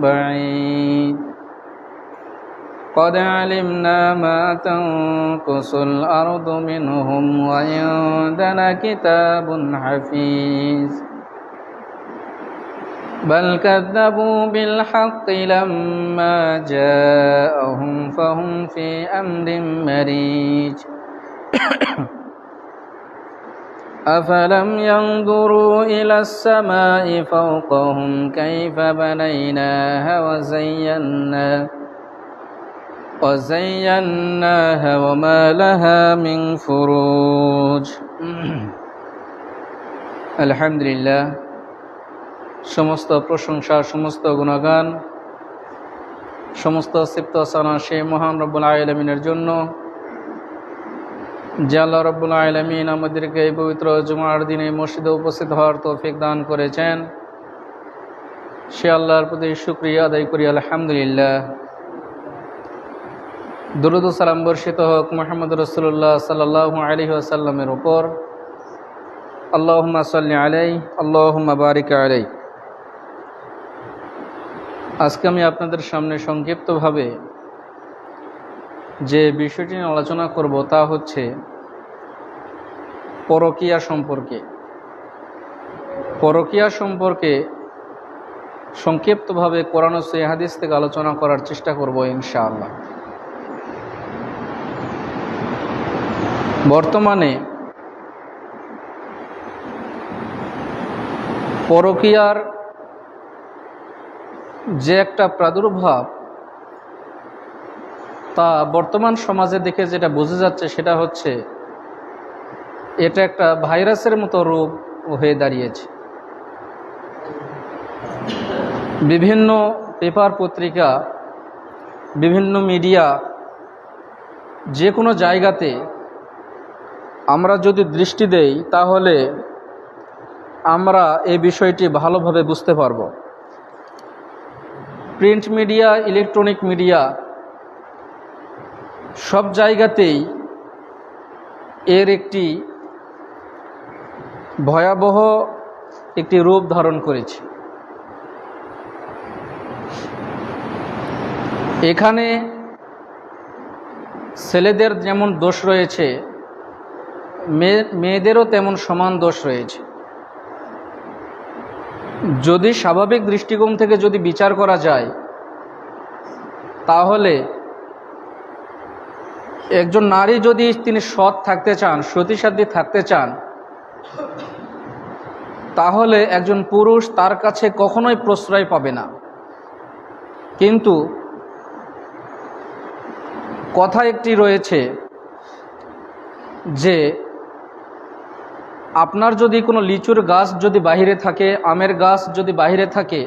بعيد قد علمنا ما تنقص الأرض منهم وعندنا كتاب حفيظ بل كذبوا بالحق لما جاءهم فهم في أمر مريج أفلم ينظروا إلى السماء فوقهم كيف بنيناها وزيناها وما لها من فروج الحمد لله সমস্ত প্রশংসা, সমস্ত গুণগান, সমস্ত সিফত সানা সেই মহান রব্বুল আলামিনের জন্য, যে আল্লাহ রব্বুল আলামিন আমাদেরকে এই পবিত্র জুমার দিনে মসজিদে উপস্থিত হওয়ার তৌফিক দান করেছেন। সে আল্লাহর প্রতি শুকরিয়া আদায় করি আলহামদুলিল্লাহ। দুরূদ ও সালাম বর্ষিত হোক মুহাম্মদ রাসূলুল্লাহ সাল্লাল্লাহু আলাইহি ওয়াসাল্লামের উপর। আল্লাহুম্মা সাল্লি আলাইহি আল্লাহুম্মা বারিক আলাইহি। আজকে আমি আপনাদের সামনে সংক্ষিপ্তভাবে যে বিষয়টি নিয়ে আলোচনা করব তা হচ্ছে পরকীয়া সম্পর্কে। পরকীয়া সম্পর্কে সংক্ষিপ্তভাবে কোরআন ও সহিহ হাদিস থেকে আলোচনা করার চেষ্টা করব ইনশাআল্লাহ। বর্তমানে পরকীয়ার যে একটা প্রাদুর্ভাব, তা বর্তমান সমাজে দেখে যেটা বোঝা যাচ্ছে সেটা হচ্ছে এটা একটা ভাইরাসের মতো রোগ হয়ে দাঁড়িয়েছে। বিভিন্ন পেপার পত্রিকা, বিভিন্ন মিডিয়া, যে কোনো জায়গাতে আমরা যদি দৃষ্টি দেই তাহলে আমরা এই বিষয়টি ভালোভাবে বুঝতে পারব। প্রিন্ট মিডিয়া, ইলেকট্রনিক মিডিয়া, সব জায়গাতেই এর একটি ভয়াবহ একটি রূপ ধারণ করেছে। এখানে ছেলেদের যেমন দোষ রয়েছে, মেয়েদেরও তেমন সমান দোষ রয়েছে। যদি স্বাভাবিক দৃষ্টিকোণ থেকে যদি বিচার করা যায় তাহলে একজন নারী যদি তিনি সৎ থাকতে চান, সতীসাধ্যী থাকতে চান, তাহলে একজন পুরুষ তার কাছে কখনোই প্রশ্রয় পাবে না। কিন্তু কথা একটি রয়েছে যে আপনার যদি কোনো লিচুর গাছ যদি বাহিরে থাকে, আমের গাছ যদি বাহিরে থাকে,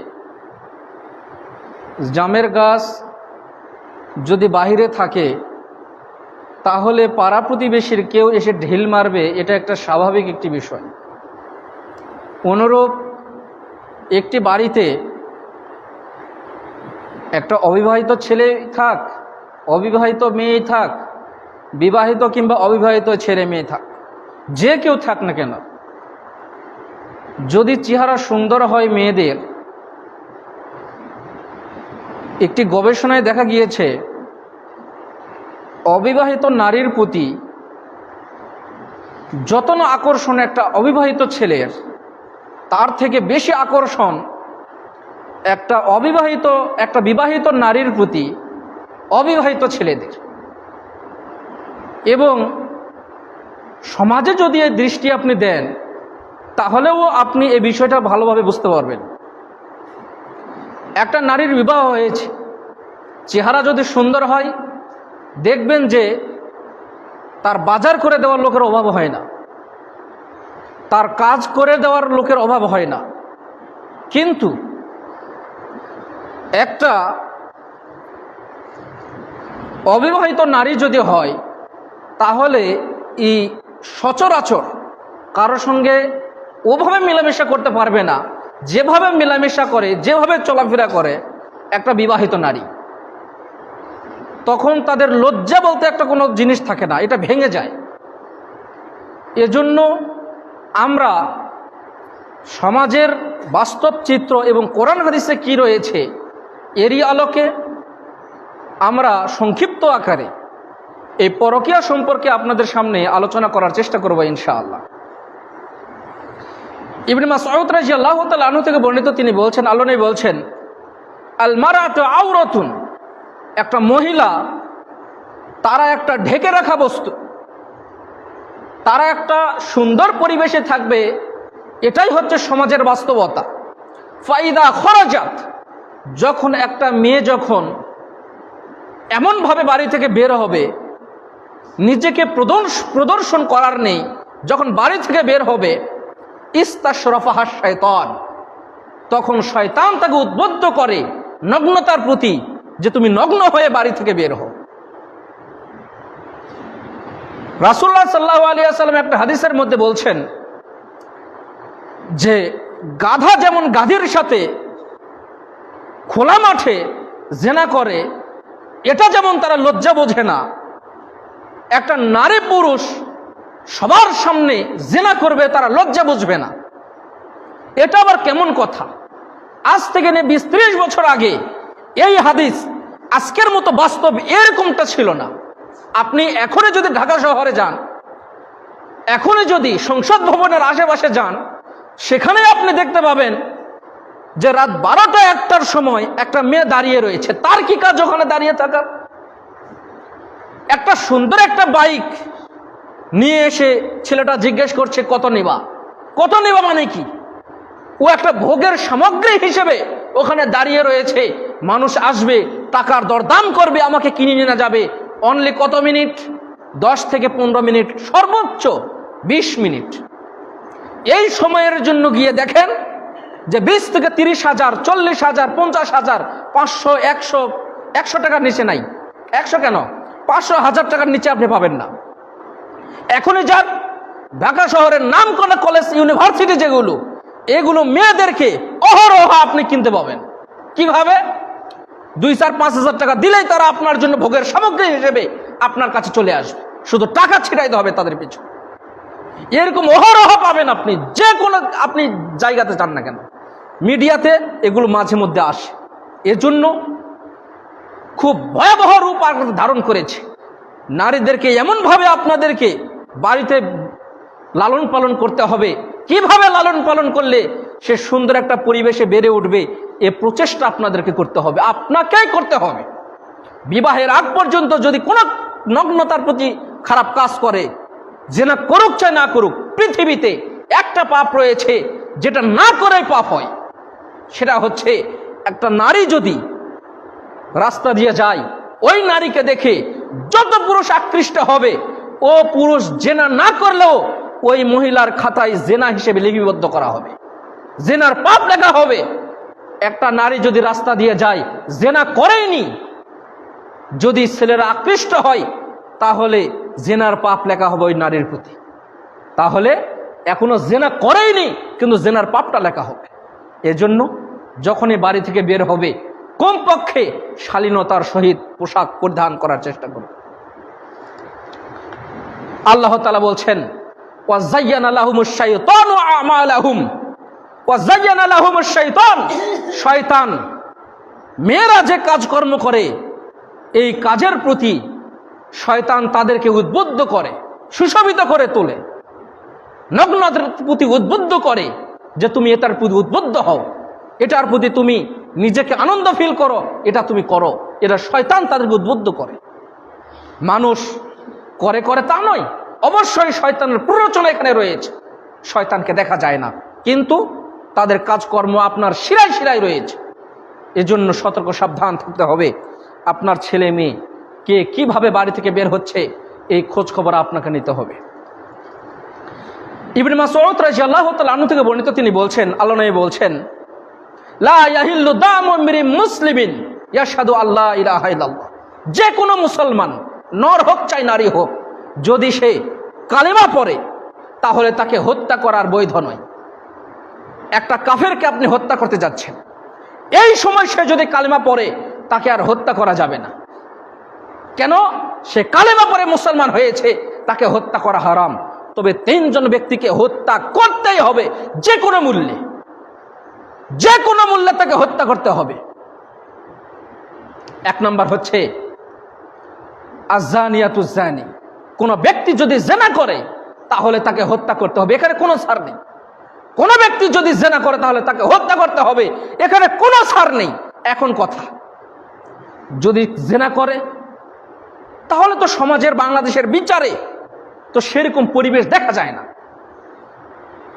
জামের গাছ যদি বাহিরে থাকে, তাহলে পাড়া প্রতিবেশীর কেউ এসে ঢিল মারবে, এটা একটা স্বাভাবিক একটি বিষয়। অনুরূপ একটি বাড়িতে একটা অবিবাহিত ছেলে থাক, অবিবাহিত মেয়ে থাক, বিবাহিত কিংবা অবিবাহিত ছেলে মেয়ে থাক, যে কেউ থাক না কেন, যদি চেহারা সুন্দর হয় মেয়েদের, একটি গবেষণায় দেখা গিয়েছে অবিবাহিত নারীর প্রতি যত না আকর্ষণ একটা অবিবাহিত ছেলের, তার থেকে বেশি আকর্ষণ একটা বিবাহিত নারীর প্রতি অবিবাহিত ছেলেদের। এবং সমাজে যদি এই দৃষ্টি আপনি দেন তাহলেও আপনি এই বিষয়টা ভালোভাবে বুঝতে পারবেন। একটা নারীর বিবাহ হয়েছে, চেহারা যদি সুন্দর হয়, দেখবেন যে তার বাজার করে দেওয়ার লোকের অভাব হয় না, তার কাজ করে দেওয়ার লোকের অভাব হয় না। কিন্তু একটা অবিবাহিত নারী যদি হয় তাহলে এই সচরাচর কারোর সঙ্গে ওভাবে মেলামেশা করতে পারবে না যেভাবে মেলামেশা করে, যেভাবে চলাফেরা করে একটা বিবাহিত নারী। তখন তাদের লজ্জা বলতে একটা কোনো জিনিস থাকে না, এটা ভেঙে যায়। এজন্য আমরা সমাজের বাস্তব চিত্র এবং কোরআন হাদিসে কি রয়েছে এরই আলোকে আমরা সংক্ষিপ্ত আকারে এই পরকীয়া সম্পর্কে আপনাদের সামনে আলোচনা করার চেষ্টা করব ইনশাআল্লাহ। ইবনে মাসউদ রাদিয়াল্লাহু তাআলা আনহু থেকে বর্ণিত, তিনি বলছেন, আল্লাহ নবী বলছেন, আল মারাতু আওরাতুন, একটা মহিলা তারা একটা ঢেকে রাখা বস্তু, তারা একটা সুন্দর পরিবেশে থাকবে, এটাই হচ্ছে সমাজের বাস্তবতা। ফাইদা খরাজাত, যখন একটা মেয়ে যখন এমনভাবে বাড়ি থেকে বের হবে, নিজেকে প্রদর্শন করার নেই, যখন বাড়ি থেকে বের হবে, ইস্তাশরাফাহা শায়তান, তখন শয়তান তাকে উদ্বুদ্ধ করে নগ্নতার প্রতি, যে তুমি নগ্ন হয়ে বাড়ি থেকে বের হও। রাসূলুল্লাহ সাল্লাল্লাহু আলাইহি ওয়াসাল্লাম একটা হাদিসের মধ্যে বলছেন যে গাধা যেমন গাধীর সাথে খোলা মাঠে জেনা করে, এটা যেমন তারা লজ্জা বোঝে না, একটা নারী পুরুষ সবার সামনে জেনা করবে, তারা লজ্জা বুঝবে না। এটা আবার কেমন কথা? আজ থেকে 20-30 বছর আগে এই হাদিস আজকের মতো বাস্তব এরকমটা ছিল না। আপনি এখনই যদি ঢাকা শহরে যান, এখনই যদি সংসদ ভবনের আশেপাশে যান, সেখানে আপনি দেখতে পাবেন যে রাত 12টা-1টার সময় একটা মেয়ে দাঁড়িয়ে রয়েছে। তার কি কাজ ওখানে দাঁড়িয়ে থাকার? একটা সুন্দর একটা বাইক নিয়ে এসে ছেলেটা জিজ্ঞেস করছে, কত নিবা? কত নিবা মানে কি? ও একটা ভোগের সামগ্রী হিসেবে ওখানে দাঁড়িয়ে রয়েছে। মানুষ আসবে, টাকার দরদাম করবে, আমাকে কিনে নিয়ে যাবে। অনলি কত মিনিট? 10 থেকে 15 মিনিট, সর্বোচ্চ 20 মিনিট। এই সময়ের জন্য গিয়ে দেখেন যে 20 থেকে 30,000, 40,000, 50,000, 500, 100 টাকার নিচে নাই। 100 কেন, 500,000 টাকার নিচে আপনি পাবেন না। এখনই যান ঢাকা শহরের নাম করা কলেজ, ইউনিভার্সিটি যেগুলো, এগুলো মেয়েদেরকে অহরহ আপনি কিনতে পাবেন। কিভাবে? 2-4-5,000 টাকা দিলেই তারা আপনার জন্য ভোগের সামগ্রী হিসেবে আপনার কাছে চলে আসবে। শুধু টাকা ছিটাইতে হবে তাদের পিছু। এরকম অহরহ পাবেন আপনি, যে কোনো আপনি জায়গাতে যান না কেন। মিডিয়াতে এগুলো মাঝে মধ্যে আসে, এজন্য খুব ভয়াবহ রূপ ধারণ করেছে। নারীদেরকে এমনভাবে আপনাদেরকে বাড়িতে লালন পালন করতে হবে, কিভাবে লালন পালন করলে সে সুন্দর একটা পরিবেশে বেড়ে উঠবে, এ প্রচেষ্টা আপনাদেরকে করতে হবে, আপনাকেই করতে হবে। বিবাহের আগ পর্যন্ত যদি কোনো নগ্নতার প্রতি খারাপ কাজ করে, জেনা করুক চাই না করুক, পৃথিবীতে একটা পাপ রয়েছে যেটা না করেই পাপ হয়। সেটা হচ্ছে, একটা নারী যদি রাস্তা দিয়ে যায়, ওই নারীকে দেখে যত পুরুষ আকৃষ্ট হবে, ও পুরুষ জেনা না করলেও ওই মহিলার খাতায় জেনা হিসেবে লিপিবদ্ধ করা হবে, জেনার পাপ লেখা হবে। একটা নারী যদি রাস্তা দিয়ে যায়, জেনা করেনি, যদি ছেলেরা আকৃষ্ট হয়, তাহলে জেনার পাপ লেখা হবে ওই নারীর প্রতি। তাহলে এখনো জেনা করেইনি, কিন্তু জেনার পাপটা লেখা হবে। এজন্য যখনই বাড়ি থেকে বের হবে, কমপক্ষে শালীনতার সহিত পোশাক পরিধান করার চেষ্টা করবে। আল্লাহ তাআলা বলছেন, ওয়াযায়্যানা লাহুমুশ শাইতানু আমালাহুম, ওয়াযায়্যানা লাহুমুশ শাইতান, শয়তান মেয়েরা যে কাজকর্ম করে, এই কাজের প্রতি শয়তান তাদেরকে উদ্বুদ্ধ করে, সুশোভিত করে তোলে, নগ্নতার প্রতি উদ্বুদ্ধ করে, যে তুমি এটার প্রতি উদ্বুদ্ধ হও, এটার প্রতি তুমি নিজেকে আনন্দ ফিল করো, এটা তুমি করো। এটা শয়তান তাদেরকে উদ্বুদ্ধ করে। মানুষ করে করে তা নয়, অবশ্যই শয়তানের প্ররোচনা এখানে রয়েছে। শয়তানকে দেখা যায় না, কিন্তু তাদের কাজকর্ম আপনার শিরায় শিরায় রয়েছে। এজন্য সতর্ক সাবধান থাকতে হবে। আপনার ছেলে মেয়ে কে কিভাবে বাড়ি থেকে বের হচ্ছে, এই খোঁজ খবর আপনাকে নিতে হবে। ইবনে মাসউদ রাদিয়াল্লাহু তাআলা আনহু থেকে বর্ণিত, তিনি বলছেন, আল্লাহ নবী বলছেন, লা ইয়াহিল্লু দামু ইমরিন মুসলিমিন ইয়াশহাদু আল্লা ইলাহা ইল্লাল্লাহ, যে কোনো মুসলমান, নর হোক চাই নারী হোক, যদি সে কালেমা পড়ে, তাহলে তাকে হত্যা করার বৈধ নয়। একটা কাফেরকে আপনি হত্যা করতে যাচ্ছেন, এই সময় সে যদি কালেমা পড়ে, তাকে আর হত্যা করা যাবে না। কেন? সে কালেমা পড়ে মুসলমান হয়েছে, তাকে হত্যা করা হারাম। তবে 3 জন ব্যক্তিকে হত্যা করতেই হবে, যে কোনো মূল্যে, যে কোনো মূল্যে তাকে হত্যা করতে হবে। এক নাম্বার হচ্ছে আযানিয়াতুজ্জানি, কোন ব্যক্তি যদি জেনা করে তাহলে তাকে হত্যা করতে হবে, এখানে কোনো ছাড় নেই। কোন ব্যক্তি যদি জেনা করে তাহলে তাকে হত্যা করতে হবে, এখানে কোনো ছাড় নেই। এখন কথা, যদি জেনা করে তাহলে তো সমাজের বাংলাদেশের বিচারে তো সেরকম পরিবেশ দেখা যায় না।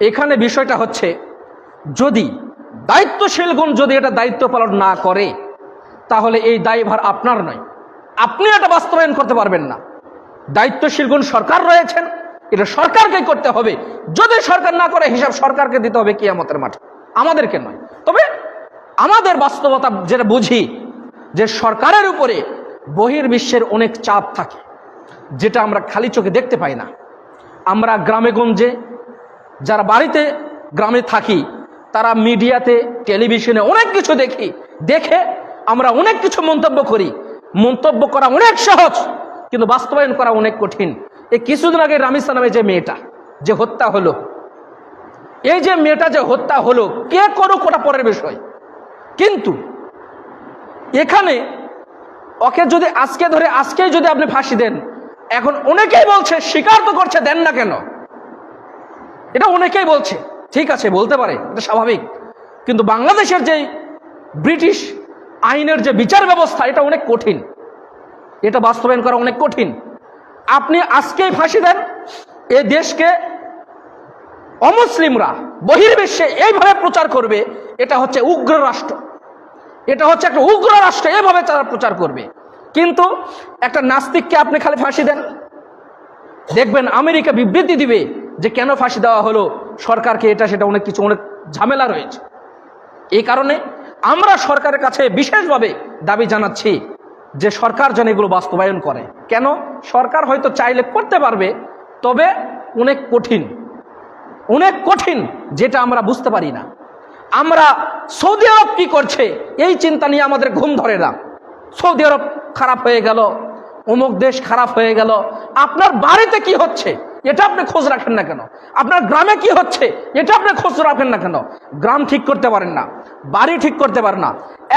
এখানে বিষয়টা হচ্ছে, যদি দায়িত্বশীলগণ যদি এটা দায়িত্ব পালন না করে তাহলে এই দায়ভার আপনার নয়, আপনি এটা বাস্তবায়ন করতে পারবেন না। দায়িত্বশীলগণ সরকার রয়েছেন, এটা সরকারকে করতে হবে। যদি সরকার না করে হিসাব সরকারকে দিতে হবে কিয়ামতের মাঠে, আমাদেরকে নয়। তবে আমাদের বাস্তবতা যেটা বুঝি, যে সরকারের উপরে বহির্বিশ্বের অনেক চাপ থাকে, যেটা আমরা খালি চোখে দেখতে পাই না। আমরা গ্রামে গঞ্জে যারা বাড়িতে গ্রামে থাকি, তারা মিডিয়াতে টেলিভিশনে অনেক কিছু দেখি, দেখে আমরা অনেক কিছু মন্তব্য করি। মন্তব্য করা অনেক সহজ, কিন্তু বাস্তবায়ন করা অনেক কঠিন। এই কিছুদিন আগে রামিসা নামে যে মেয়েটা যে হত্যা হলো, এই যে মেয়েটা যে হত্যা হলো, কে করুক ওটা পরের বিষয়, কিন্তু এখানে ওকে যদি আজকে ধরে আজকেই যদি আপনি ফাঁসি দেন, এখন অনেকেই বলছে, স্বীকার তো করছে, দেন না কেন, এটা অনেকেই বলছে। ঠিক আছে, বলতে পারে, এটা স্বাভাবিক। কিন্তু বাংলাদেশের যে ব্রিটিশ আইনের যে বিচার ব্যবস্থা, এটা অনেক কঠিন, এটা বাস্তবায়ন করা অনেক কঠিন। আপনি আজকেই ফাঁসি দেন, এ দেশকে অমুসলিমরা বহির্বিশ্বে এইভাবে প্রচার করবে, এটা হচ্ছে উগ্র রাষ্ট্র, এটা হচ্ছে একটা উগ্র রাষ্ট্র, এভাবে তারা প্রচার করবে। কিন্তু একটা নাস্তিককে আপনি খালি ফাঁসি দেন, দেখবেন আমেরিকা বিবৃতি দিবে যে কেন ফাঁসি দেওয়া হলো, সরকারকে এটা সেটা অনেক কিছু, অনেক ঝামেলা রয়েছে। এই কারণে আমরা সরকারের কাছে বিশেষভাবে দাবি জানাচ্ছি যে সরকার যেন এগুলো বাস্তবায়ন করে। কেন? সরকার হয়তো চাইলে করতে পারবে, তবে অনেক কঠিন, অনেক কঠিন, যেটা আমরা বুঝতে পারি না। আমরা সৌদি আরব কি করছে এই চিন্তা নিয়ে আমাদের ঘুম ধরে না। সৌদি আরব খারাপ হয়ে গেল, অমুক দেশ খারাপ হয়ে গেল, আপনার বাড়িতে কি হচ্ছে এটা আপনি খোঁজ রাখেন না কেন? আপনার গ্রামে কি হচ্ছে এটা আপনি খোঁজ রাখেন না কেন? গ্রাম ঠিক করতে পারেন না, বাড়ি ঠিক করতে পারেন না।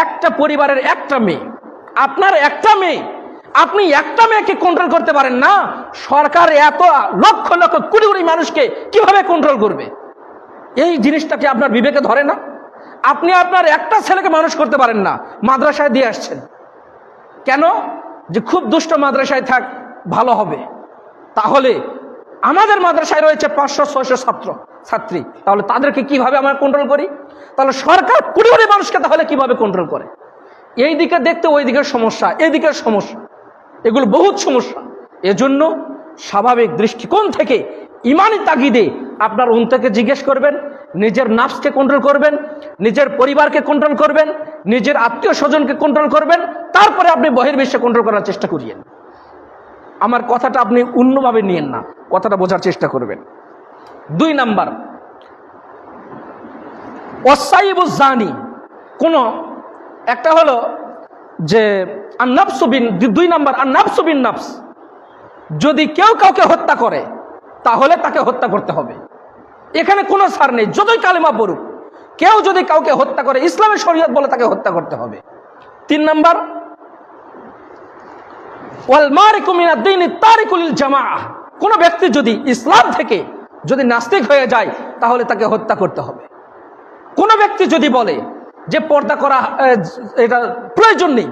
একটা পরিবারের একটা মেয়ে, আপনার একটা মেয়ে, আপনি একটা মেয়েকে কন্ট্রোল করতে পারেন না, সরকার এত লক্ষ লক্ষ কোটি কোটি মানুষকে কিভাবে কন্ট্রোল করবে? এই জিনিসটাকে আপনার বিবেকে ধরে না? আপনি আপনার একটা ছেলেকে মানুষ করতে পারেন না, মাদ্রাসায় দিয়ে আসছেন কেন? যে খুব দুষ্ট মাদ্রাসায় থাক, ভালো হবে। তাহলে আমাদের মাদ্রাসায় রয়েছে 500-600 ছাত্র ছাত্রী, তাহলে তাদেরকে কিভাবে আমরা কন্ট্রোল করি? তাহলে সরকার কোটি কোটি মানুষকে তাহলে কিভাবে কন্ট্রোল করে? এই দিকে দেখতে ওই দিকের সমস্যা, এই দিকের সমস্যা, এগুলো বহুত সমস্যা। এজন্য স্বাভাবিক দৃষ্টিকোণ থেকে ইমানি তাগিদে আপনার অন্তকে জিজ্ঞেস করবেন, নিজের নাফসকে কন্ট্রোল করবেন, নিজের পরিবারকে কন্ট্রোল করবেন, নিজের আত্মীয় স্বজনকে কন্ট্রোল করবেন, তারপরে আপনি বহির্বিশ্বে কন্ট্রোল করার চেষ্টা করিয়েন। আমার কথাটা আপনি অন্যভাবে নিয়েন না, কথাটা বোঝার চেষ্টা করবেন। 2 নাম্বার, ওয়াসাইবুজ্জানি, কোন একটা হলো যে আন-নাফসু বিন, 2 নাম্বার আন-নাফসু বিন নাফস, যদি কেউ কাউকে হত্যা করে তাহলে তাকে হত্যা করতে হবে, এখানে কোনো ছাড় নেই, যতই কালেমা পড়ুক। কেউ যদি কাউকে হত্যা করে, ইসলামের শরীয়ত বলে তাকে হত্যা করতে হবে। 3 নাম্বার, ওয়াল মারিকু মিনাদ দীনি তারিকুল জামাআহ, কোন ব্যক্তি যদি ইসলাম থেকে যদি নাস্তিক হয়ে যায় তাহলে তাকে হত্যা করতে হবে। কোন ব্যক্তি যদি বলে যে পর্দা করা এটা প্রয়োজন নেই,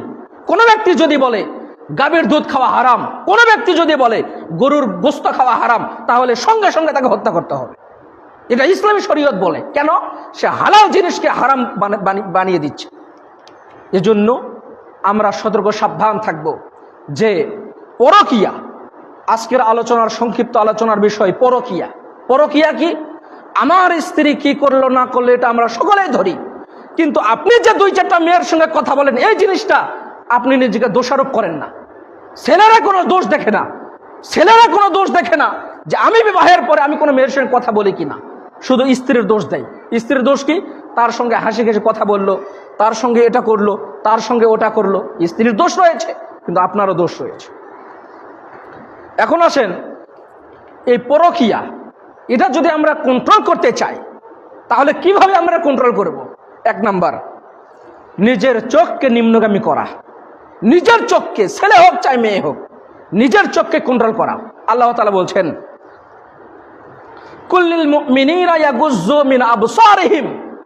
কোন ব্যক্তি যদি বলে গাভীর দুধ খাওয়া হারাম, কোন ব্যক্তি যদি বলে গরুর গোশত খাওয়া হারাম, তাহলে সঙ্গে সঙ্গে তাকে হত্যা করতে হবে। এটা ইসলামী শরীয়ত বলে। কেন? সে হালাল জিনিসকে হারাম বানিয়ে দিচ্ছে। এজন্য আমরা সতর্ক সাবধান থাকব যে পরকীয়া, আজকের আলোচনার সংক্ষিপ্ত আলোচনার বিষয় পরকীয়া। পরকীয়া কি? আমার স্ত্রী কি করলো না করলো এটা আমরা সকলেই ধরি, কিন্তু আপনি যে 2-4টা মেয়ের সঙ্গে কথা বলেন, এই জিনিসটা আপনি নিজেকে দোষারোপ করেন না। ছেলেরা কোনো দোষ দেখে না, ছেলেরা কোনো দোষ দেখে না যে আমি বিবাহের পরে আমি কোনো মেয়ের সঙ্গে কথা বলি কিনা, শুধু স্ত্রীর দোষ দেয়। স্ত্রীর দোষ কি? তার সঙ্গে হাসি খেসে কথা বললো, তার সঙ্গে এটা করলো, তার সঙ্গে ওটা করলো, স্ত্রীর দোষ রয়েছে, কিন্তু আপনারও দোষ রয়েছে। এখন আসেন, এই পরকীয়া, এটা যদি আমরা কন্ট্রোল করতে চাই তাহলে কিভাবে আমরা কন্ট্রোল করব? 1 নাম্বার, নিজের চোখকে নিম্নগামী করা। নিজের চোখকে, ছেলে হোক চাই মেয়ে হোক, নিজের চোখকে কন্ট্রোল করা। আল্লাহ তাআলা বলছেন, কুল্লিল মুমিনিনা ইয়াগুজ্জু মিন আবসারিহিম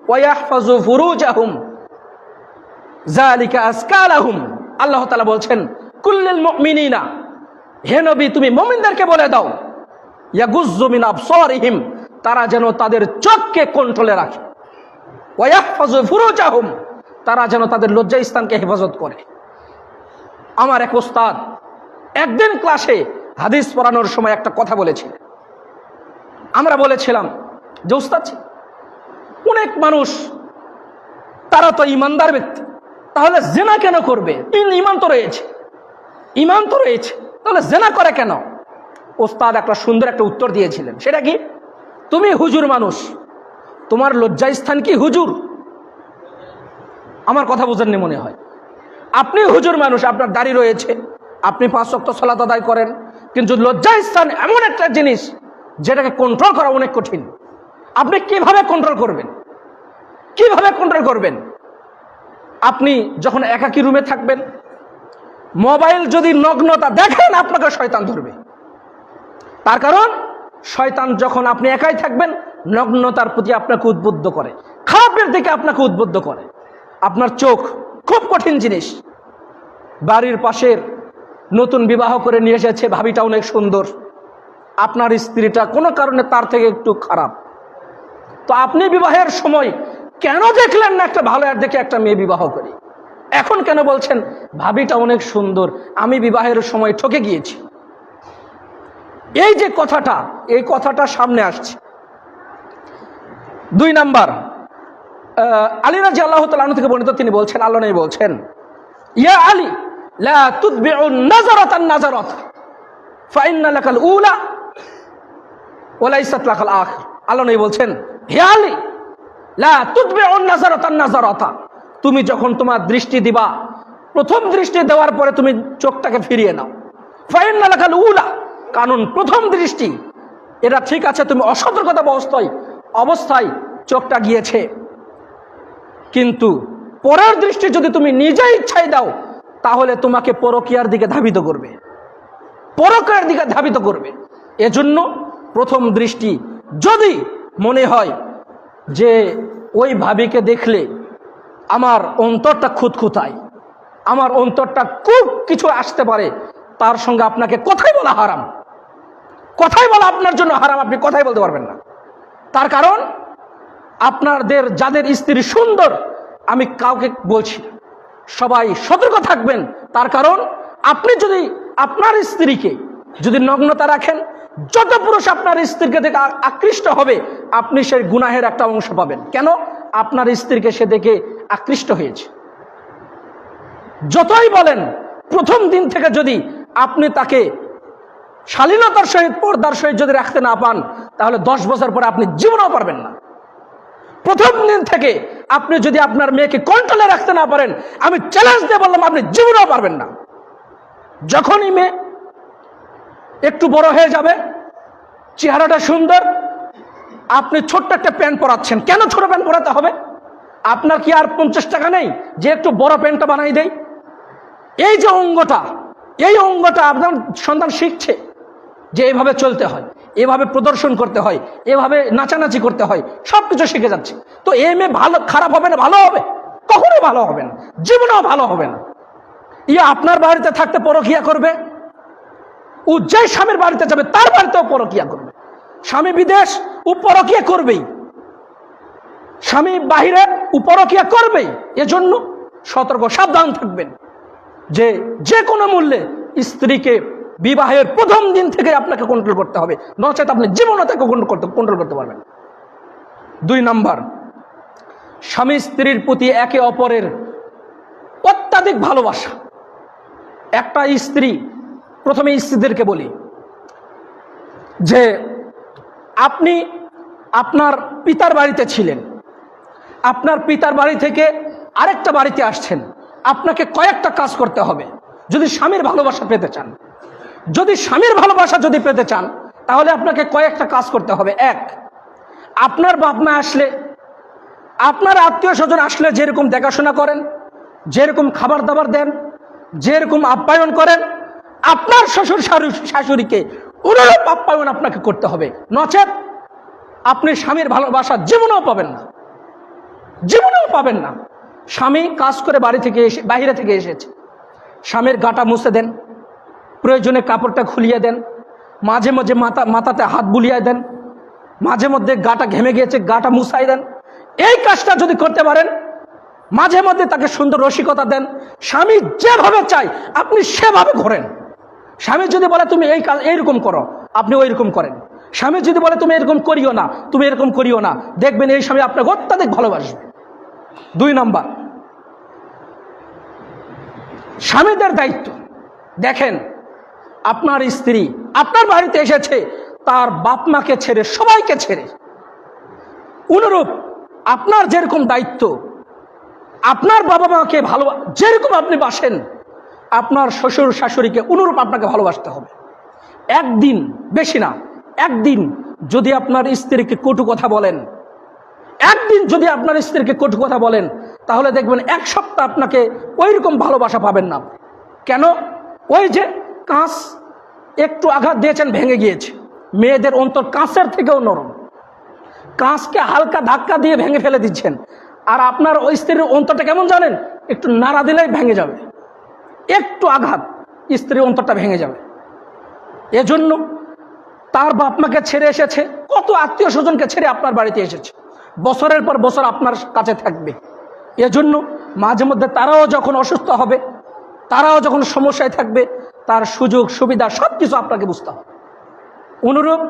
ওয়া ইয়াহফাজু ফুরুজাহুম যালিকা আযকা লাহুম। আল্লাহ তাআলা বলছেন, কুল্লিল মুমিনিনা, হে নবী তুমি মুমিনদেরকে বলে দাও, ইয়াগুজ্জু মিন আবসারিহিম, তারা যেন তাদের চোখকে কন্ট্রোলে রাখে, ওয়া ইয়াহফাজু ফুরুজাহুম, তারা যেন তাদের লজ্জাস্থানকে হেফাজত করে। আমার এক ওস্তাদ একদিন ক্লাসে হাদিস পড়ানোর সময় একটা কথা বলেছিলেন। আমরা বলেছিলাম যে ওস্তাদ, অনেক মানুষ তারা তো ইমানদার ব্যক্তি, তাহলে জেনা কেন করবে? ইমান তো রয়েছে, ইমান তো রয়েছে, তাহলে জেনা করে কেন? ওস্তাদ একটা সুন্দর একটা উত্তর দিয়েছিলেন। সেটা কি? তুমি হুজুর মানুষ, তোমার লজ্জাস্থান কি হুজুর? আমার কথা বোঝেননি মনে হয়। আপনি হুজুর মানুষ, আপনার দাড়ি রয়েছে, আপনি 5 ওয়াক্ত সালাত আদায় করেন, কিন্তু লজ্জাস্থান এমন একটা জিনিস যেটাকে কন্ট্রোল করা অনেক কঠিন। আপনি কিভাবে কন্ট্রোল করবেন? কিভাবে কন্ট্রোল করবেন? আপনি যখন একাকী রুমে থাকবেন, মোবাইল যদি নগ্নতা দেখেন, আপনাকে শয়তান ধরবে। তার কারণ শয়তান যখন আপনি একাই থাকবেন, নগ্নতার প্রতি আপনাকে উদ্বুদ্ধ করে, খারাপের দিকে আপনাকে উদ্বুদ্ধ করে। আপনার চোখ খুব কঠিন জিনিস। বাড়ির পাশের নতুন বিবাহ করে নিয়ে এসেছে ভাবিটা অনেক সুন্দর, আপনার স্ত্রীটা কোনো কারণে তার থেকে একটু খারাপ, তো আপনি বিবাহের সময় কেন দেখলেন না একটা ভালো আর দেখে একটা মেয়ে বিবাহ করি? এখন কেন বলছেন ভাবিটা অনেক সুন্দর, আমি বিবাহের সময় ঠকে গিয়েছি? এই যে কথাটা, এই কথাটা সামনে আসছে। 2 নাম্বার, আলী রাদিয়াল্লাহু তাআলা আনহু থেকে বর্ণিত, তিনি বলছেন, আল্লাহ নবী বলছেন, ইয়া আলী লা তুতবিউ নাযারাতান নাযারাত ফাইন্না লাকাল উলা ওয়া লাইসাত লাকাল আখির। আল্লাহ নবী বলছেন, হে আলী, লা তুতবিউ নাযারাতান নাযারাতা, তুমি যখন তোমার দৃষ্টি দিবা, প্রথম দৃষ্টি দেওয়ার পরে তুমি চোখটাকে ফিরিয়ে নাও। ফাইন্না লাকাল উলা, কারণ প্রথম দৃষ্টি এটা ঠিক আছে, তুমি অসতর্কতা অবস্থায় চোখটা গিয়েছে, কিন্তু পরের দৃষ্টি যদি তুমি নিজে ইচ্ছায় দাও, তাহলে তোমাকে পরকীয়ার দিকে ধাবিত করবে, পরকীয়ার দিকে ধাবিত করবে। এজন্য প্রথম দৃষ্টি যদি মনে হয় যে ওই ভাবিকে দেখলে আমার অন্তরটা খুঁতখুঁতায়, আমার অন্তরটা খুব কিছু আসতে পারে, তার সঙ্গে আপনাকে কথাই বলা হারাম, কথাই বলা আপনার জন্য হারাম, আপনি কথাই বলতে পারবেন না। তার কারণ আপনাদের যাদের স্ত্রী সুন্দর, আমি কাউকে বলছি, সবাই সতর্ক থাকবেন। তার কারণ আপনি যদি আপনার স্ত্রীকে যদি নগ্নতা রাখেন, যত পুরুষ আপনার স্ত্রীকে দেখে আকৃষ্ট হবে, আপনি সেই গুনাহের একটা অংশ পাবেন। কেন? আপনার স্ত্রীকে সে দেখে আকৃষ্ট হয়েছে। যতই বলেন, প্রথম দিন থেকে যদি আপনি তাকে শালীনতার সহিত, পর্দার সহিত যদি রাখতে না পান, তাহলে 10 বছর পরে আপনি জীবনেও পারবেন না। প্রথম দিন থেকে আপনি যদি আপনার মেয়েকে কন্ট্রোলে রাখতে না পারেন, আমি চ্যালেঞ্জ দিয়ে বললাম, আপনি জীবনেও পারবেন না। যখনই মেয়ে একটু বড় হয়ে যাবে, চেহারাটা সুন্দর, আপনি ছোট্ট একটা প্যান্ট পরাচ্ছেন, কেন ছোট প্যান্ট পরাতে হবে? আপনার কি আর 50 টাকা নেই যে একটু বড় প্যান্টটা বানাই দেয়? এই যে অঙ্গটা, এই অঙ্গটা আপনার সন্তান শিখছে যে এভাবে চলতে হয়, এভাবে প্রদর্শন করতে হয়, এভাবে নাচানাচি করতে হয়, সবকিছু শিখে যাচ্ছে। তো এই মেয়ে ভালো খারাপ হবে না? ভালো হবে, কখনোই ভালো হবে না, জীবনেও ভালো হবে না। আপনার বাড়িতে থাকতে পরকিয়া করবে, ও যে স্বামীর বাড়িতে যাবে তার বাড়িতেও পরকিয়া করবে। স্বামী বিদেশ, ও পরকিয়া করবেই, স্বামী বাহিরে, ও পরকিয়া করবেই। এজন্য সতর্ক, সাবধান থাকবেন যে যে কোনো মূল্যে স্ত্রীকে বিবাহের প্রথম দিন থেকে আপনাকে কন্ট্রোল করতে হবে, নচেত আপনি জীবনে তাকে কন্ট্রোল করতে পারবেন। 2 নাম্বার, স্বামী স্ত্রীর প্রতি একে অপরের অত্যাধিক ভালোবাসা। একটা স্ত্রী, প্রথমে স্ত্রীদেরকে বলি যে আপনি আপনার পিতার বাড়িতে ছিলেন, আপনার পিতার বাড়ি থেকে আরেকটা বাড়িতে আসছেন, আপনাকে কয়েকটা কাজ করতে হবে যদি স্বামীর ভালোবাসা পেতে চান। যদি স্বামীর ভালোবাসা যদি পেতে চান, তাহলে আপনাকে কয়েকটা কাজ করতে হবে। 1, আপনার বাপ মা আসলে, আপনার আত্মীয় স্বজন আসলে যেরকম দেখাশোনা করেন, যেরকম খাবার দাবার দেন, যেরকম আপ্যায়ন করেন আপনার শ্বশুর শাশুড়িকে অনুরূপ আপ্যায়ন আপনাকে করতে হবে, নচেত আপনি স্বামীর ভালোবাসা জীবনেও পাবেন না, জীবনেও পাবেন না। স্বামী কাজ করে বাইরে থেকে এসেছে, স্বামীর গাটা মুছে দেন, প্রয়োজনে কাপড়টা খুলিয়ে দেন, মাঝে মাঝে মাথাতে হাত বুলিয়ে দেন, মাঝে মধ্যে গাটা ঘেমে গিয়েছে গাটা মুছাই দেন। এই কাজটা যদি করতে পারেন, মাঝে মধ্যে তাকে সুন্দর রসিকতা দেন, স্বামী যেভাবে চাই আপনি সেভাবে ঘোরেন। স্বামী যদি বলে তুমি এই কাজ এইরকম করো, আপনি ওই রকম করেন। স্বামী যদি বলে তুমি এরকম করিও না, তুমি এরকম করিও না, দেখবেন এই স্বামী আপনাকে অত্যাধিক ভালোবাসবে। 2 নাম্বার, স্বামীদের দায়িত্ব। দেখেন, আপনার স্ত্রী আপনার বাড়িতে এসেছে তার বাপ মাকে ছেড়ে, সবাইকে ছেড়ে। অনুরূপ আপনার যেরকম দায়িত্ব, আপনার বাবা মাকে যেরকম আপনি বাসেন, আপনার শ্বশুর শাশুড়িকে অনুরূপ আপনাকে ভালোবাসতে হবে। একদিন, বেশি না, একদিন যদি আপনার স্ত্রীকে কটু কথা বলেন, একদিন যদি আপনার স্ত্রীকে কটু কথা বলেন, তাহলে দেখবেন 1 সপ্তাহ আপনাকে ওই রকম ভালোবাসা পাবেন না। কেন? ওই যে কাঁচ একটু আঘাত দিয়েছেন, ভেঙে গিয়েছে। মেয়েদের অন্তর কাঁচের থেকেও নরম, কাঁচকে হালকা ধাক্কা দিয়ে ভেঙে ফেলে দিচ্ছেন। আর আপনার ওই স্ত্রীর অন্তরটা কেমন জানেন? একটু নাড়া দিলেই ভেঙে যাবে, একটু আঘাত স্ত্রীর অন্তরটা ভেঙে যাবে। এজন্য তার বাপ মাকে ছেড়ে এসেছে, কত আত্মীয় স্বজনকে ছেড়ে আপনার বাড়িতে এসেছে, বছরের পর বছর আপনার কাছে থাকবে। এজন্য মাঝে মধ্যে তারাও যখন অসুস্থ হবে, তারাও যখন সমস্যায় থাকবে, তার সুযোগ সুবিধা সব কিছু আপনাকে বুঝতে হবে। অনুরূপ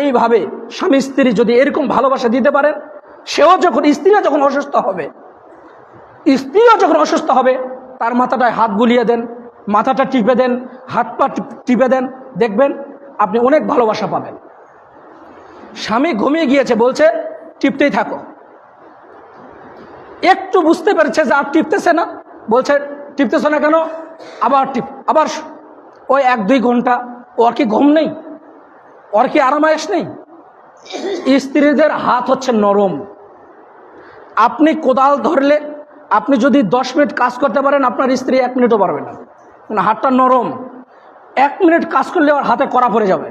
এইভাবে স্বামী স্ত্রী যদি এরকম ভালোবাসা দিতে পারেন, স্ত্রীও যখন অসুস্থ হবে, তার মাথাটায় হাত বুলিয়ে দেন, মাথাটা টিপে দেন, হাত পা টিপে দেন, দেখবেন আপনি অনেক ভালোবাসা পাবেন। স্বামী ঘুমিয়ে গিয়েছে, বলছে টিপতেই থাকো, একটু বুঝতে পেরেছে যে আর টিপতেছে না, বলছে টিপতেছে না কেন, আবার ওই 1-2 ঘন্টা। ওর কি ঘুম নেই? ওর কি আরামায়েশ নেই? স্ত্রীদের হাত হচ্ছে নরম। আপনি কোদাল ধরলে, আপনি যদি 10 মিনিট কাজ করতে পারেন, আপনার স্ত্রী 1 মিনিটও পারবে না, মানে হাতটা নরম। 1 মিনিট কাজ করলে ওর হাতে কড়া পড়ে যাবে।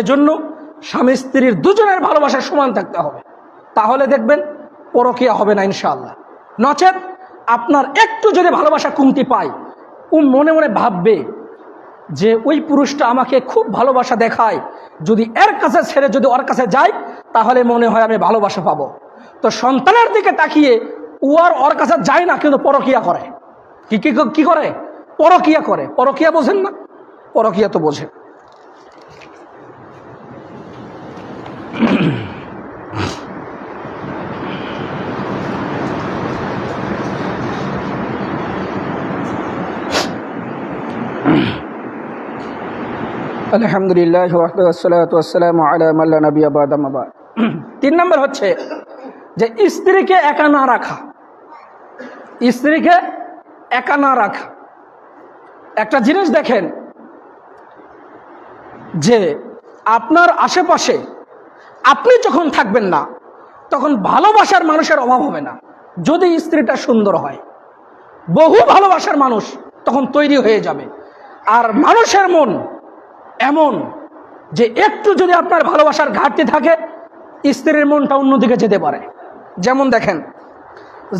এজন্য স্বামী স্ত্রীর দুজনের ভালোবাসা সমান থাকতে হবে, তাহলে দেখবেন পরকীয়া হবে না ইনশাআল্লাহ। নচেত আপনার একটু যদি ভালোবাসা কমতি পায়, ও মনে মনে ভাববে যে ওই পুরুষটা আমাকে খুব ভালোবাসা দেখায়, যদি এর কাছে ছেড়ে যদি ওর কাছে যাই, তাহলে মনে হয় আমি ভালোবাসা পাবো। তো সন্তানের দিকে তাকিয়ে ও আর ওর কাছে যায় না, কিন্তু পরকীয়া করে। কি করে? পরকীয়া করে। পরকীয়া বোঝেন না? পরকীয়া তো বোঝে। আলহামদুলিল্লাহ ওয়াসসালাতু ওয়াসসালামু আলা মান লা নাবিয়্যা বা'দা আম্মা বা'দ। 3 নম্বর হচ্ছে যে স্ত্রীকে একা না রাখা। স্ত্রীকে একা না রাখা। একটা জিনিস দেখেন যে আপনার আশেপাশে আপনি যখন থাকবেন না, তখন ভালোবাসার মানুষের অভাব হবে না। যদি স্ত্রীটা সুন্দর হয়, বহু ভালোবাসার মানুষ তখন তৈরি হয়ে যাবে। আর মানুষের মন এমন যে একটু যদি আপনার ভালোবাসার ঘাটতি থাকে, স্ত্রীর মনটা অন্যদিকে যেতে পারে। যেমন দেখেন,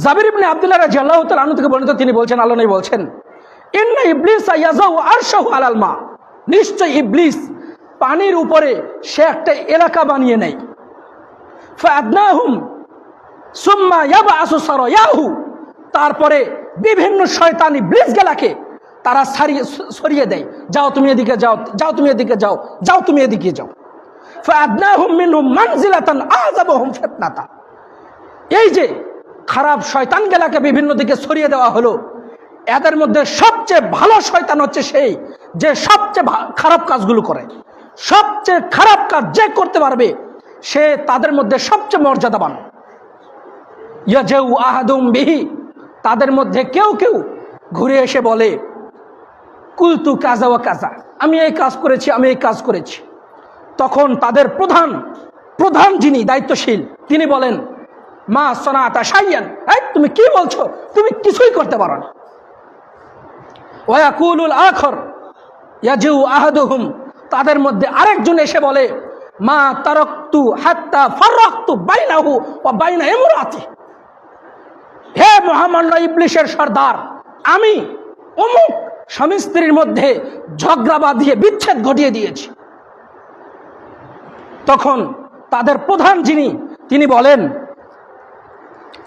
জাবির ইবনে আব্দুল্লাহ রাদিয়াল্লাহু তাআলা আনহু থেকে বর্ণিত, তিনি বলছেন, আল্লাহ নবী বলছেন, ইন্না ইবলিসা ইয়াযাউ আরশাহু আলাল মা, নিশ্চয় ইবলিস পানির উপরে সে একটা এলাকা বানিয়ে নেয়। ফাআদনাহুম সুম্মা ইয়াবআসু সারায়াহু, তারপরে বিভিন্ন শয়তান ইবলিসগুলোকে তারা সরিয়ে দেয়, যাও তুমি এদিকে যাও, যাও তুমি এদিকে যাও, যাও তুমি এদিকে যাও। ফাআদনাহুম মিনহুম মানজিলাতান আযাবুহুম ফিতনাতা, এই যে খারাপ শয়তানগুলোকে বিভিন্ন দিকে সরিয়ে দেওয়া হলো, এদের মধ্যে সবচেয়ে ভালো শয়তান হচ্ছে সেই যে সবচেয়ে খারাপ কাজগুলো করে। সবচেয়ে খারাপ কাজ যে করতে পারবে, সে তাদের মধ্যে সবচেয়ে মর্যাদাবান। ইয়াজাউ আহাদুম বিহি, তাদের মধ্যে কেউ কেউ ঘুরে এসে বলে, কুলতু কাজা ওয়া কাজা, আমি এই কাজ করেছি, আমি এই কাজ করেছি। তখন তাদের প্রধান যিনি দায়িত্বশীল, তিনি বলেন, মা সনাতা শাইয়ান, এই তুমি কি বলছো, তুমি কিছুই করতে পারো না। ওয়াকুলুল আখর ইয়াজু আহাদুহুম, তাদের মধ্যে আরেকজন এসে বলে মা তারাকতু হাত্তা ফারাকতু বাইনাহু ওয়া বাইনা ইমরাতি, হে মহামান্য ইবলিসের সর্দার, আমি অমুক স্বামী স্ত্রীর মধ্যে ঝগড়া বাঁধিয়ে বিচ্ছেদ ঘটিয়ে দিয়েছি। তখন তাদের প্রধান যিনি, তিনি বলেন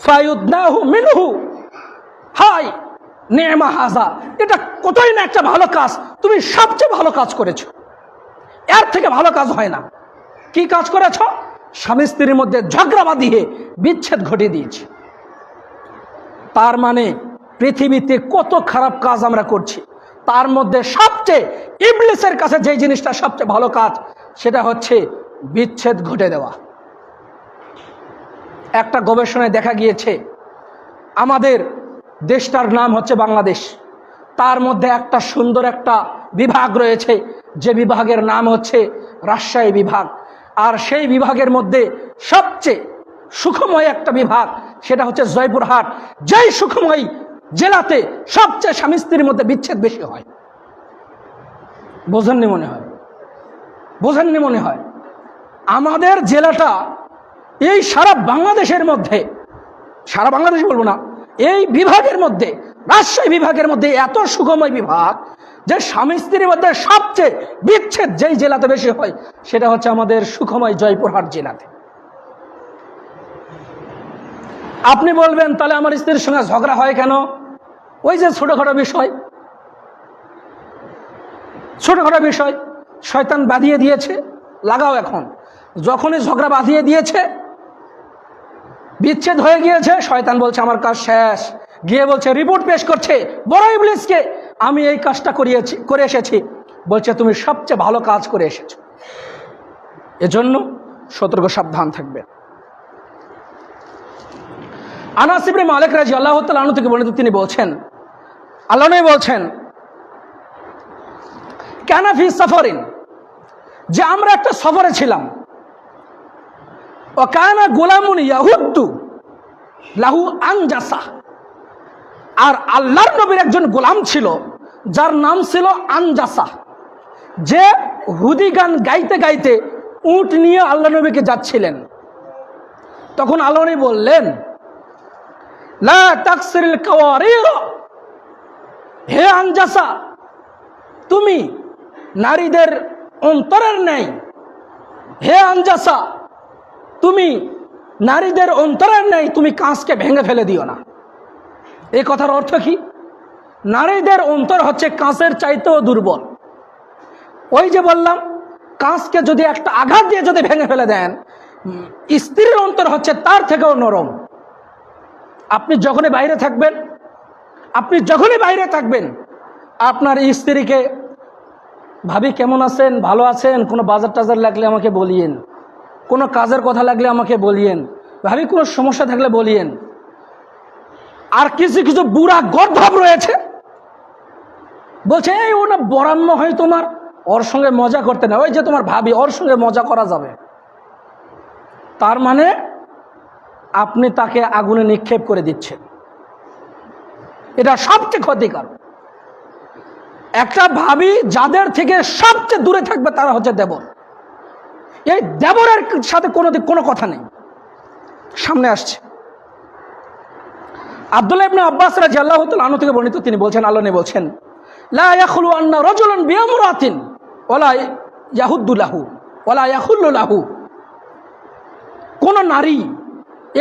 ফায়ুদনাহু মিনহু, হাই নি'মা হাযা, এটা কতই না একটা ভালো কাজ, তুমি সবচেয়ে ভালো কাজ করেছো, এর থেকে ভালো কাজ হয় না। কি কাজ করেছো? স্বামী স্ত্রীর মধ্যে ঝগড়া বাঁধিয়ে বিচ্ছেদ ঘটিয়ে দিয়েছি। তার মানে পৃথিবীতে কত খারাপ কাজ আমরা করছি, তার মধ্যে সবচেয়ে ইবলিসের কাছে যে জিনিসটা সবচেয়ে ভালো কাজ, সেটা হচ্ছে বিচ্ছেদ ঘটে দেওয়া। একটা গবেষণায় দেখা গিয়েছে, আমাদের দেশটার নাম হচ্ছে বাংলাদেশ, তার মধ্যে একটা সুন্দর একটা বিভাগ রয়েছে, যে বিভাগের নাম হচ্ছে রাজশাহী বিভাগ। আর সেই বিভাগের মধ্যে সবচেয়ে সুখময় একটা বিভাগ, সেটা হচ্ছে জয়পুরহাট। যেই সুখময় জেলাতে সবচেয়ে স্বামী স্ত্রীর মধ্যে বিচ্ছেদ বেশি হয়। বোঝেননি মনে হয়, বোঝেননি মনে হয়। আমাদের জেলাটা এই সারা বাংলাদেশের মধ্যে, সারা বাংলাদেশ বলবো না, এই বিভাগের মধ্যে, রাজশাহী বিভাগের মধ্যে এত সুখময় বিভাগ যে স্বামী স্ত্রীর মধ্যে সবচেয়ে বিচ্ছেদ যেই জেলাতে বেশি হয়, সেটা হচ্ছে আমাদের সুখময় জয়পুরহাট জেলাতে। আপনি বলবেন তাহলে আমার স্ত্রীর সঙ্গে ঝগড়া হয় কেন? ওই যে ছোটখাটো বিষয়, ছোটখাটো বিষয় শয়তান বাঁধিয়ে দিয়েছে, লাগাও। এখন যখনই ঝগড়া বাঁধিয়ে দিয়েছে, বিচ্ছেদ হয়ে গিয়েছে, শয়তান বলছে আমার কাজ শেষ, গিয়ে বলছে, রিপোর্ট পেশ করছে বড় ইবলিসকে, আমি এই কাজটা করে এসেছি। বলছে তুমি সবচেয়ে ভালো কাজ করে এসেছো। এজন্য সতর্ক সাবধান থাকবে। আনাস ইবনে মালিক রাদিয়াল্লাহু তাআলা আনহু থেকে বর্ণিত, তিনি বলছেন, আল্লাহ নবী বলছেন, কানা ফি সাফারিন, যে আমরা একটা সফরে ছিলাম, ও কানা গোলামুন ইয়াহুদ্দু লাহু আনজাসা, আর আল্লাহর নবীর একজন গোলাম ছিল যার নাম ছিল আনজাসা, যে হুদি গান গাইতে গাইতে উট নিয়ে আল্লাহ নবীকে যাচ্ছিলেন। তখন আল্লাহ নবী বললেন, লা তাকসিরিল কাওয়ারির, হে আনজাসা, তুমি নারীদের অন্তরের ন্যায়, হে আনজাসা, তুমি নারীদের অন্তরের ন্যায় তুমি কাঁচকে ভেঙে ফেলে দিও না। এই কথার অর্থ কি? নারীদের অন্তর হচ্ছে কাঁচের চাইতেও দুর্বল। ওই যে বললাম, কাঁচকে যদি একটা আঘাত দিয়ে যদি ভেঙে ফেলে দেন, স্ত্রীর অন্তর হচ্ছে তার থেকেও নরম। আপনি যখনই বাইরে থাকবেন, আপনার স্ত্রীকে, ভাবি কেমন আছেন, ভালো আছেন, কোনো বাজার টাজার লাগলে আমাকে বলিয়েন, কোনো কাজের কথা লাগলে আমাকে বলিয়েন, ভাবি কোনো সমস্যা থাকলে বলিয়েন। আর কিছু কিছু বুড়া গর্ধব রয়েছে, বলছে এই ও না বরাম্য হয় তোমার, ওর সঙ্গে মজা করতে না, ওই যে তোমার ভাবি, ওর সঙ্গে মজা করা যাবে। তার মানে আপনি তাকে আগুনে নিক্ষেপ করে দিচ্ছেন। এটা সবচেয়ে ক্ষতিকর। একটা ভাবি যাদের থেকে সবচেয়ে দূরে থাকবে তারা হচ্ছে দেবর। এই দেবরের সাথে কোনো কথা নেই। সামনে আসছে আব্দুল্লাহ ইবনে আব্বাস রাদিয়াল্লাহু তাআলা আনহু থেকে বর্ণিত, তিনি বলছেন, আল্লাহ নবী বলছেন, লা ইয়াখলু আন্না রাজুলান বিইমরাতিন ওয়ালা ইয়াহুদ্দু লাহু ওয়ালা ইয়াখুল্লু লাহু, কোন নারী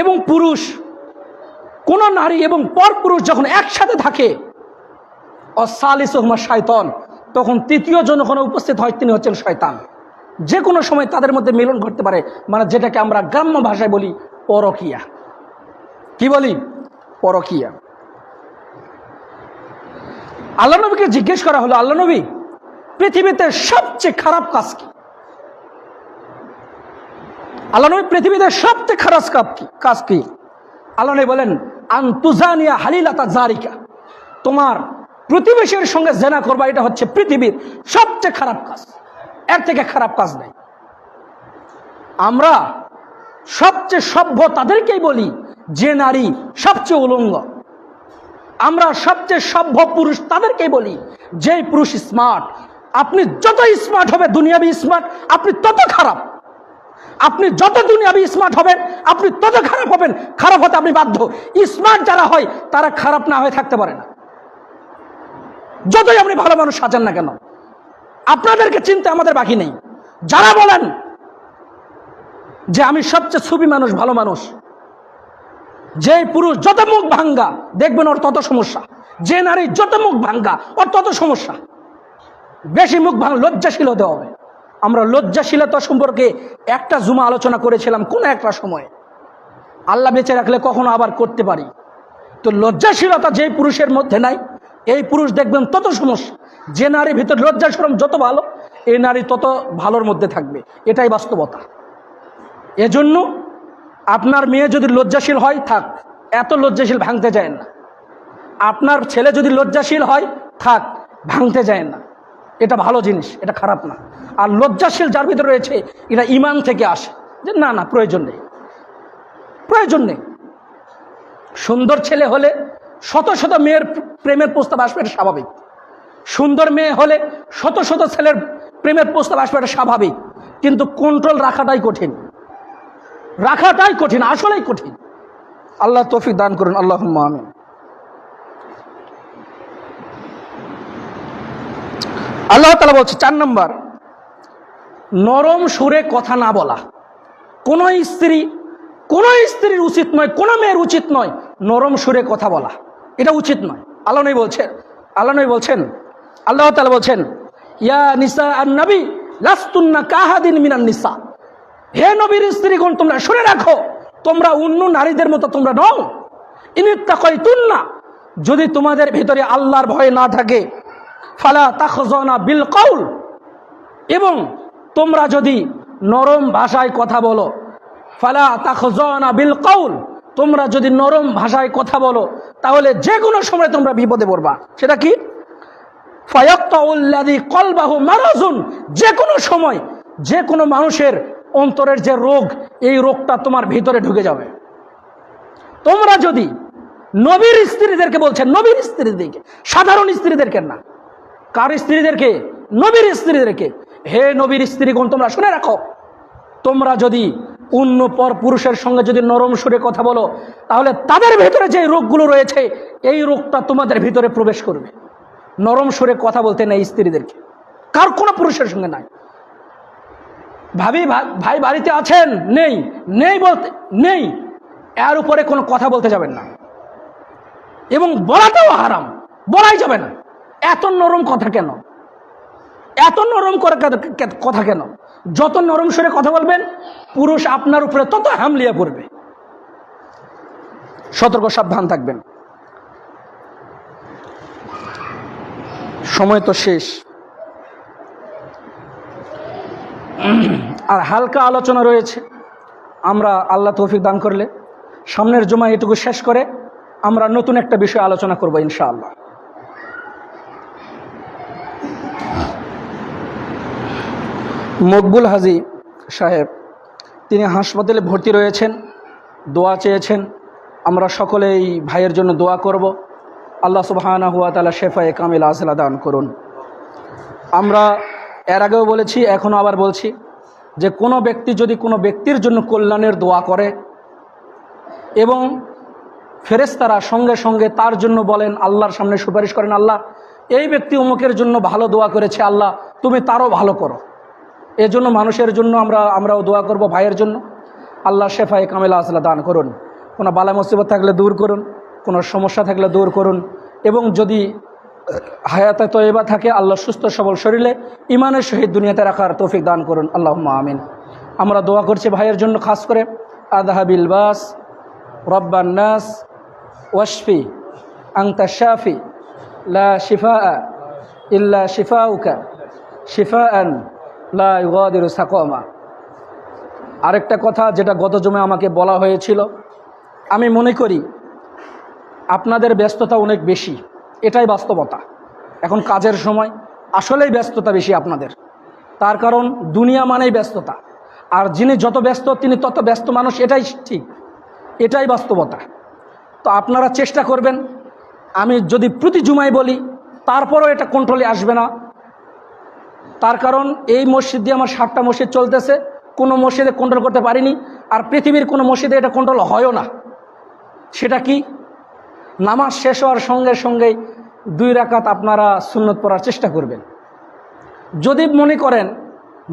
এবং পুরুষ, কোন নারী এবং পরপুরুষ যখন একসাথে থাকে, অসালিসুহুমা শায়তান, তখন তৃতীয় জন যখন উপস্থিত হয় তিনি হচ্ছেন শয়তান। যে কোনো সময় তাদের মধ্যে মিলন ঘটতে পারে, মানে যেটাকে আমরা গ্রাম্য ভাষায় বলি পরকিয়া। কি বলি? পরকিয়া। আল্লাহ নবীকে জিজ্ঞেস করা হলো, আল্লাহ নবী, পৃথিবীতে সবচেয়ে খারাপ কাজ কি? আল্লাহ নবী, পৃথিবীতে সবচেয়ে খারাপ কাজ কি? আল্লাহ নবী বলেন, আনতুজানিয়া হালিলাতা জারিকা, তোমার প্রতিবেশীর সঙ্গে জেনা করবা, এটা হচ্ছে পৃথিবীর সবচেয়ে খারাপ কাজ, এর থেকে খারাপ কাজ নেই। আমরা সবচেয়ে সভ্য তাদেরকেই বলি যে নারী সবচেয়ে উলঙ্গ, আমরা সবচেয়ে সভ্য পুরুষ তাদেরকেই বলি, যেই পুরুষ স্মার্ট। আপনি যত স্মার্ট হবে দুনিয়াবি স্মার্ট, আপনি তত খারাপ। আপনি যত দুনিয়াবি স্মার্ট হবেন আপনি তত খারাপ হবেন। খারাপ হতে আপনি বাধ্য। স্মার্ট যারা হয় তারা খারাপ না হয়ে থাকতে পারে না, যতই আপনি ভালো মানুষ সাজান না কেন। আপনাদেরকে চিনতে আমাদের বাকি নেই। যারা বলেন যে আমি সবচেয়ে সুফি মানুষ, ভালো মানুষ, যে পুরুষ যত মুখ ভাঙ্গা দেখবেন ওর তত সমস্যা, যে নারী যত মুখ ভাঙ্গা ওর তত সমস্যা। বেশি মুখ ভাঙা, লজ্জাশীল হতে হবে। আমরা লজ্জাশীলতা সম্পর্কে একটা জুমা আলোচনা করেছিলাম কোন একটা সময়ে, আল্লাহ বেঁচে রাখলে কখনো আবার করতে পারি। তো লজ্জাশীলতা যেই পুরুষের মধ্যে নাই, এই পুরুষ দেখবেন তত সমস্যা। যে নারীর ভিতর লজ্জা শরম যত ভালো, এই নারী তত ভালোর মধ্যে থাকবে। এটাই বাস্তবতা। এজন্য আপনার মেয়ে যদি লজ্জাশীল হয় থাক, এত লজ্জাশীল ভাঙতে যায় না। আপনার ছেলে যদি লজ্জাশীল হয় থাক, ভাঙতে যায় না। এটা ভালো জিনিস, এটা খারাপ না। আর লজ্জাশীল যার ভিতরে রয়েছে এটা ইমান থেকে আসে, যে না না প্রয়োজন নেই, প্রয়োজন নেই। সুন্দর ছেলে হলে শত শত মেয়ের প্রেমের প্রস্তাব আসবে, এটা স্বাভাবিক। সুন্দর মেয়ে হলে শত শত ছেলের প্রেমের প্রস্তাব আসবে, এটা স্বাভাবিক। কিন্তু কন্ট্রোল রাখাটাই কঠিন, রাখাটাই কঠিন, আসলেই কঠিন। আল্লাহ তৌফিক দান করুন, আল্লাহুম্মা আমিন। আল্লাহ তাআলা বলছে 4 নম্বর, নরম সুরে কথা না বলা। কোন স্ত্রীর উচিত নয়, কোন মেয়ের উচিত নয় নরম সুরে কথা বলা, এটা উচিত নয়। আল্লাহ নবী বলছেন, আল্লাহ তাআলা বলছেন, ইয়া নিসা আন-নবী লাস্তুন্না কাহাদিন মিনান নিসা। হে নবীর স্ত্রীগণ, তোমরা শুনে রাখো, তোমরা অন্য নারীদের মতো তোমরা নও। ইনিত্তাকাইতুন্না, যদি তোমাদের ভিতরে আল্লাহর ভয় না থাকে, ফালা তাখজানা বিল কওল, এবং তোমরা যদি নরম ভাষায় কথা বলো, ফালা তাখজানা বিল কওল, তোমরা যদি নরম ভাষায় কথা বলো তাহলে যে কোনো সময় তোমরা বিপদে পড়বা। সেটা কি? ফায়াক্তাউল্লাযী কলবাহু মারাজুন, যে কোনো সময় যে কোনো মানুষের অন্তরের যে রোগ, এই রোগটা তোমার ভিতরে ঢুকে যাবে। তোমরা যদি নবীর স্ত্রীদেরকে বলছেন, নবীর স্ত্রীদেরকে, সাধারণ স্ত্রীদেরকে না, কার স্ত্রীদেরকে? নবীর স্ত্রীদেরকে। হে নবীর স্ত্রীগণ, তোমরা শুনে রাখো, তোমরা যদি অন্য পর পুরুষের সঙ্গে যদি নরম সুরে কথা বলো তাহলে তাদের ভিতরে যে রোগগুলো রয়েছে এই রোগটা তোমাদের ভিতরে প্রবেশ করবে। নরম সুরে কথা বলতে নেই স্ত্রীদেরকে, কার কোনো পুরুষের সঙ্গে নাই। ভাবি ভাই বাড়িতে আছেন, নেই, নেই বলতে নেই, এর উপরে কোনো কথা বলতে যাবেন না, এবং বলাটাও হারাম, বলাই যাবে না। এত নরম কথা কেন? এত নরম করে কথা কেন? যত নরম সুরে কথা বলবেন পুরুষ আপনার উপরে তত হামলিয়া পড়বে। সতর্ক, সাবধান থাকবেন। সময় তো শেষ, আর হালকা আলোচনা রয়েছে। আমরা আল্লাহ তৌফিক দান করলে সামনের জুমা এটুকু শেষ করে আমরা নতুন একটা বিষয় আলোচনা করব ইনশাআল্লাহ। মকবুল হাজি সাহেব, তিনি হাসপাতালে ভর্তি রয়েছেন, দোয়া চেয়েছেন। আমরা সকলেই ভাইয়ের জন্য দোয়া করব। আল্লাহ সুবহানাহু ওয়া তাআলা শেফায়ে কামিল আজলা দান করুন। আমরা এর আগেও বলেছি, এখনও আবার বলছি, যে কোনো ব্যক্তি যদি কোনো ব্যক্তির জন্য কল্যাণের দোয়া করে এবং ফেরেশতারা সঙ্গে সঙ্গে তার জন্য বলেন, আল্লাহর সামনে সুপারিশ করেন, আল্লাহ এই ব্যক্তি অমুকের জন্য ভালো দোয়া করেছে, আল্লাহ তুমি তারও ভালো করো। এজন্য মানুষের জন্য আমরাও দোয়া করব, ভাইয়ের জন্য। আল্লাহ শেফায়ে কামিল আজলা দান করুন। কোনো বালা মুসিবত থাকলে দূর করুন, কোনো সমস্যা থাকলে দূর করুন, এবং যদি হায়াতে তয়্যবা থাকে আল্লাহ সুস্থ সবল শরীরে ইমানের সহিত দুনিয়াতে রাখার তৌফিক দান করুন, আল্লাহুম্মা আমিন। আমরা দোয়া করছি ভাইয়ের জন্য, খাস করে আযহাবিল বাস রব্বান নাস ওয়াশফি আনতা শাফি লা শিফাআ ইল্লা শিফাউকা শিফাআন লা ইউগাদিরু সাকামা। আরেকটা কথা যেটা গত জুমে আমাকে বলা হয়েছিল, আমি মনে করি আপনাদের ব্যস্ততা অনেক বেশি, এটাই বাস্তবতা। এখন কাজের সময় আসলেই ব্যস্ততা বেশি আপনাদের, তার কারণ দুনিয়া মানেই ব্যস্ততা, আর যিনি যত ব্যস্ত তিনি তত ব্যস্ত মানুষ, এটাই ঠিক, এটাই বাস্তবতা। তো আপনারা চেষ্টা করবেন আমি যদি প্রতি জুমায় বলি তারপরও এটা কন্ট্রোলে আসবে না। তার কারণ এই মসজিদ দিয়ে আমার 7টা মসজিদ চলতেছে, কোনো মসজিদে কন্ট্রোল করতে পারিনি, আর পৃথিবীর কোনো মসজিদে এটা কন্ট্রোল হয়ও না। সেটা কি? নামাজ শেষ হওয়ার সঙ্গে সঙ্গেই 2 রাকাত আপনারা সুন্নত পড়ার চেষ্টা করবেন। যদি মনে করেন,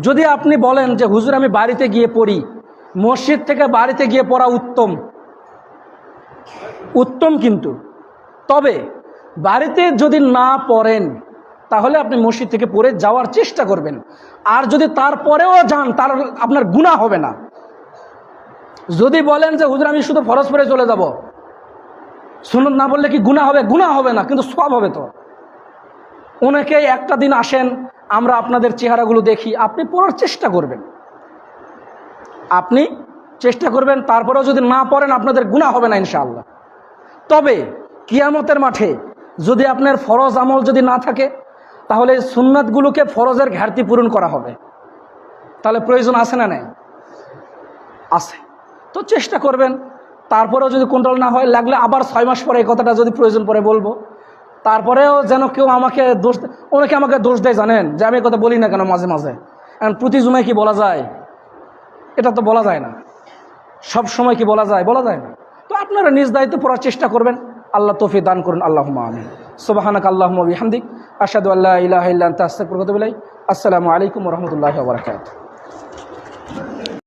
যদি আপনি বলেন যে হুজুর আমি বাড়িতে গিয়ে পড়ি, মসজিদ থেকে বাড়িতে গিয়ে পড়া উত্তম, উত্তম, কিন্তু তবে বাড়িতে যদি না পড়েন তাহলে আপনি মসজিদ থেকে পড়ে যাওয়ার চেষ্টা করবেন। আর যদি তারপরেও যান তার আপনার গুনাহ হবে না। যদি বলেন যে হুজুর আমি শুধু ফরজ পড়ে চলে যাব, সুন্নত না বললে কি গুনাহ হবে? গুনাহ হবে না, কিন্তু সওয়াব হবে। তো অনেকেই একটা দিন আসেন, আমরা আপনাদের চেহারাগুলো দেখি, আপনি পড়ার চেষ্টা করবেন, আপনি চেষ্টা করবেন, তারপরেও যদি না পড়েন আপনাদের গুনাহ হবে না ইনশাআল্লাহ। তবে কিয়ামতের মাঠে যদি আপনার ফরজ আমল যদি না থাকে তাহলে সুন্নাতগুলোকে ফরজের ঘাটতি পূরণ করা হবে। তাহলে প্রয়োজন আছে না? নেই? আছে। তো চেষ্টা করবেন, তারপরেও যদি কন্ট্রোল না হয়, লাগলে আবার 6 মাস পরে এই কথাটা যদি প্রয়োজন পড়ে বলবো। তারপরেও যেন কেউ আমাকে দোষ, অনেকে আমাকে দোষ দেয় জানেন, যে আমি কথা বলি না কেন মাঝে মাঝে। এখন প্রতি জুমায় কি বলা যায়? এটা তো বলা যায় না। সব সময় কি বলা যায়? বলা যায় না। তো আপনারা নিজ দায়িত্ব পড়ার চেষ্টা করবেন। আল্লাহ তৌফিক দান করুন। আল্লাহুম্মা আমিন। সুবহানাকা আল্লাহুম্মা ওয়া বিহামদিক আশহাদু আল্লা ইলাহা ইল্লা আনতা আস্তাগফিরুকা ওয়া আতুবু ইলাইক। আসসালামু আলাইকুম ওয়া রাহমাতুল্লাহি ওয়া বারাকাতুহু।